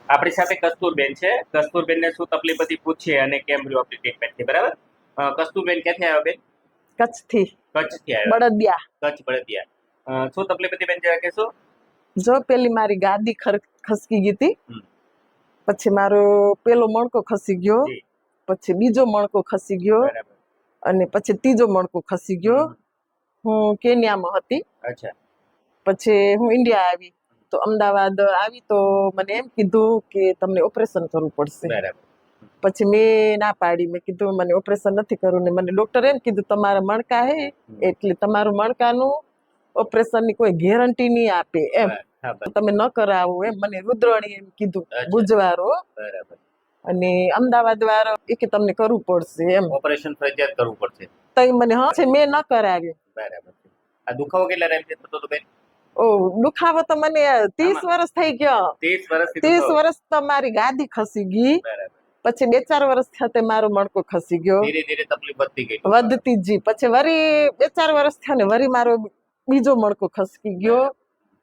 આપણી સાથે કસ્તુરબેન છે. કસ્તુરબેનને શું તકલીફ હતી પૂછીએ અને કેમ રહ્યું આપણી ટ્રીટમેન્ટ બરાબર. કસ્તુરબેન ક્યાંથી આવ્યા બેન? કચ્છથી. કચ્છથી આવ્યા. બળદિયા. કચ્છ બળદિયા. શું તકલીફ હતી બેન જરા કહેશો? જો પેલી મારી ગાદી ખસકી ગઈ હતી, પછી મારો પેલો મણકો ખસી ગયો, પછી બીજો મણકો ખસી ગયો, અને પછી ત્રીજો મણકો ખસી ગયો. હું કેન્યામાં હતી. અચ્છા. પછી હું ઇન્ડિયા આવી, તો અમદાવાદ આવી તો મને એમ કીધું કે તમને ઓપરેશન કરવું પડશે. બરાબર. પછી મેં ના પાડી, મેં કીધું મને ઓપરેશન નથી કરવું. ને મને ડોક્ટરે એમ કીધું તમારા મણકા હે એટલે તમારું મણકાનું ઓપરેશનની કોઈ ગેરંટી નહીં આપે એમ, તમે ન કરાવો એમ મને રુદ્રણી એમ કીધું, બુજવારો. બરાબર. અને અમદાવાદ વાળો એ કે તમને કરવું પડશે એમ, ઓપરેશન ફરજિયાત કરવું પડશે. તો મને હા છે, મેં ન કરાવ્યું. બરાબર. આ દુખાવો કેટલા ટાઈમ થતો હતો બેન? ઓ દુખાવો તો મને 30 વર્ષ થઈ ગયો. 30 વર્ષ તો મારી ગાદી ખસી ગઈ. પછી 2-4 વર્ષ થયા મારો મણકો ખસી ગયો. ધીરે ધીરે તકલીફ વધતી જી. પછી વરી 2-4 વર્ષ થયા ને વરી મારો બીજો મણકો ખસકી ગયો.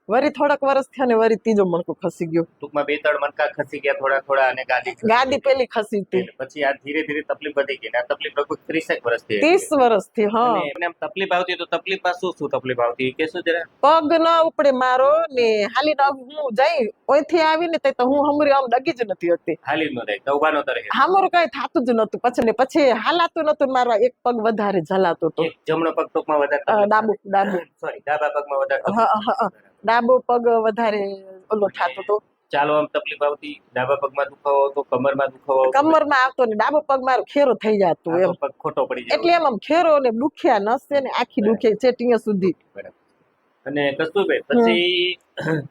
વરી થોડાક વર્ષ થયા ને વરી ત્રીજો મણકો ખસી ગયો. ટૂંકમાં 2-3 મણકા ખસી ગયા થોડા થોડા, અને ગાદી પેલી ખસી હતી. પછી આ ધીરે ધીરે તકલીફ વધી ગઈ. આ તકલીફ લગભગ 30 વર્ષથી. 30 વર્ષથી. હા. એમને તકલીફ આવતી તો તકલીફમાં શું તકલીફ આવતી કેશો જરા? પગ ન ઉપડે મારો ને હાલી હું જઈ ઓયથી આવીને તો હું હમરી આમ ડગી જ નથી હતી. હાલી ન થાય, ઉભા ન રહે. હામરું કઈ થાતું જ નતું. પછી હાલાતું નતું. મારો એક પગ વધારે ઝલાતો હતો. જમણો પગ ટૂંકમાં વધારે, ડાબો સોરી ડાબા પગમાં વધારે. ડાબો પગ વધારે ઓલો થાતો હતો. ચાલો આમ તકલીફ આવતી, ડાબા પગમાં દુખાવો આવતો, કમરમાં દુખાવો આવતો. કમરમાં આવતો ને ડાબો પગ મારો ખેરો થઈ જતો એમ, પગ ખોટો પડી જાય એટલે એમ ખેરો ને દુખ્યા નસે ને આખી દુખે ચેટિંગ સુધી. અને કસ્તુરભાઈ પછી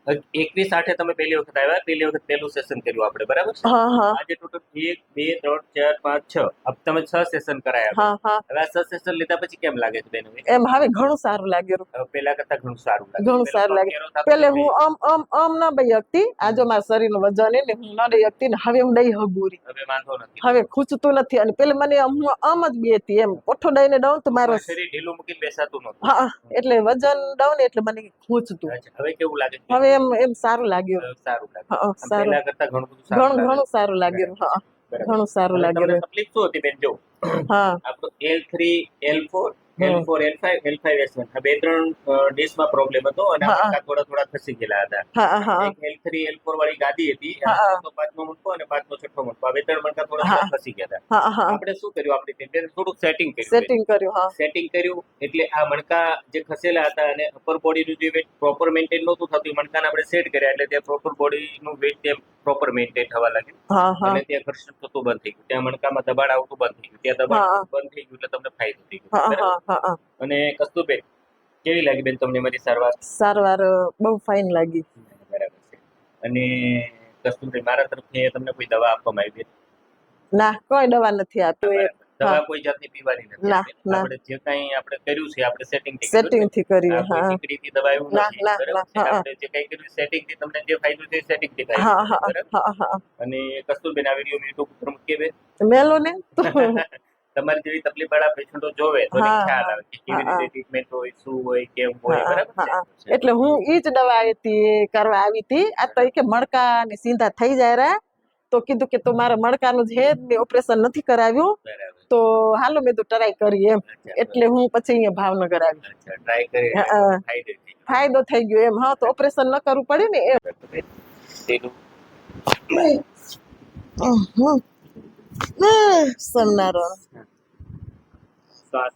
21/8 તમે પહેલી વખત આવ્યા, પહેલી વખત પહેલું સેશન કર્યું આપણે બરાબર છે. આજે ટોટલ 1 2 3 4 5 6 अब તમે 6 સેશન કરાયા. હવે આ 6 સેશન લીધા પછી કેમ લાગે છે બેન? એમ હવે ઘણું સારું લાગ્યું. પહેલા કરતા ઘણું સારું લાગે. ઘણું સારું લાગે. પેલે હું આમ ન બઈ શકતી. આ જો મારા શરીરનું વજન ને હું ન દઈ શકતી ને હવે હું દઈ હગુરી. હવે વાંધો નથી. હવે ખૂંચતું નથી. અને પેલે મને હું આમ જ બેતી એમ, ઓઠો દઈને દઉં તો મારું શરીર ઢીલું મૂકીને બેસાતું નહોતું. હા, એટલે વજન દઉં ને એટલે મને ખૂંચતું. હવે કેવું લાગે? હવે એમ સારું લાગ્યું. સારું લાગે. પહેલા કરતા ઘણું સારું લાગ્યું. હા, ઘણું સારું લાગ્યું. તકલીફ શું હતી બેન? જો હા, આપણો L3 L4 L4 L5 L5 S1 આ 2-3 ડિશમાં પ્રોબ્લેમ હતો અને થોડા ખસી ગયેલા હતા. એક L3 L4 વાળી ગાદી હતી, તો 5મો મણકો અને 5મો 6મો મણકો આ 2-3 મણકા થોડા ખસી ગયા હતા. આપણે શું કર્યું? આપણે થોડુંક સેટિંગ કર્યું. એટલે આ મણકા જે ખસેલા હતા અને અપર બોડીનું જે વેટ પ્રોપર મેન્ટેન નહોતું થતું, મણકાને આપણે સેટ કર્યા એટલે ત્યાં પ્રોપર બોડીનું વેટ પ્રોપર મેન્ટેન થવા લાગ્યું અને ત્યાં ઘર્ષણ થતું બંધ થઈ ગયું. ત્યાં મણકામાં દબાણ આવતું બંધ થઈ ગયું. ત્યાં દબાણ બંધ થઈ ગયું એટલે તમને ફાયદો થઈ ગયો. અને કસ્તુરબેન કેવી લાગી બેન તમને મારી સારવાર? બહુ ફાઇન લાગી. બરાબર છે. અને કસ્તુરબેન મારા તરફથી તમને કોઈ દવા આપવામાં આવી? ના, કોઈ દવા નથી આપી. દવા કોઈ જાતની પીવાની નથી. આપણે જે કંઈ આપણે કર્યું છે આપણે સેટિંગ થી કર્યું. ટીકડીથી દવા એવું નથી. આપણે જે કંઈ કર્યું સેટિંગ થી તમને જે ફાયદો છે સેટિંગ થી થાય. અને કસ્તુરબેન આ વિડિયો YouTube ઉપર મૂકીએ બેન? મેલો ને. તમારી જેવી તકલીફ વાળા પેશન્ટો જોવે તો ખ્યાલ આવે કે કેવી રીતે ટ્રીટમેન્ટ હોય, શું હોય, કેમ હોય. બરાબર. એટલે હું ઈ જ દવા કરવા આવી હતી. આ તો કે મણકા ને સીધા થઈ જાય રા, તો કીધું કે તું મારા મણકાનું છે મેં ઓપરેશન નથી કરાવ્યું, તો હાલો મેં તો ટ્રાય કરી એમ. એટલે હું પછી અહીંયા ભાવનગર આવી. ટ્રાય કરી ફાયદો થઈ ગયો એમ. હા, તો ઓપરેશન ન કરવું પડે ને એમ. સન્નારો શ્વાસ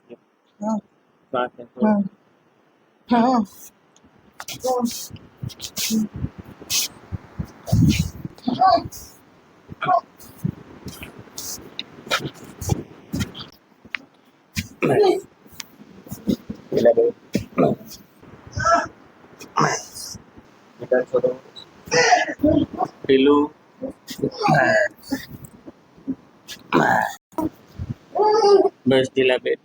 પેલું બસ ઢીલા બેન.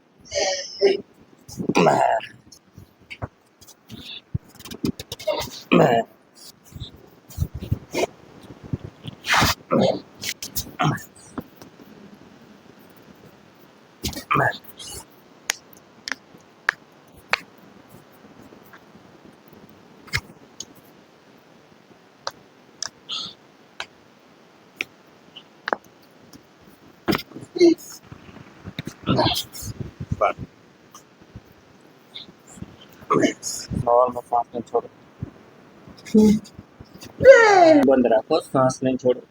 નોર્મલ શ્વાસને છોડો. બંધ રાખો, શ્વાસને છોડો.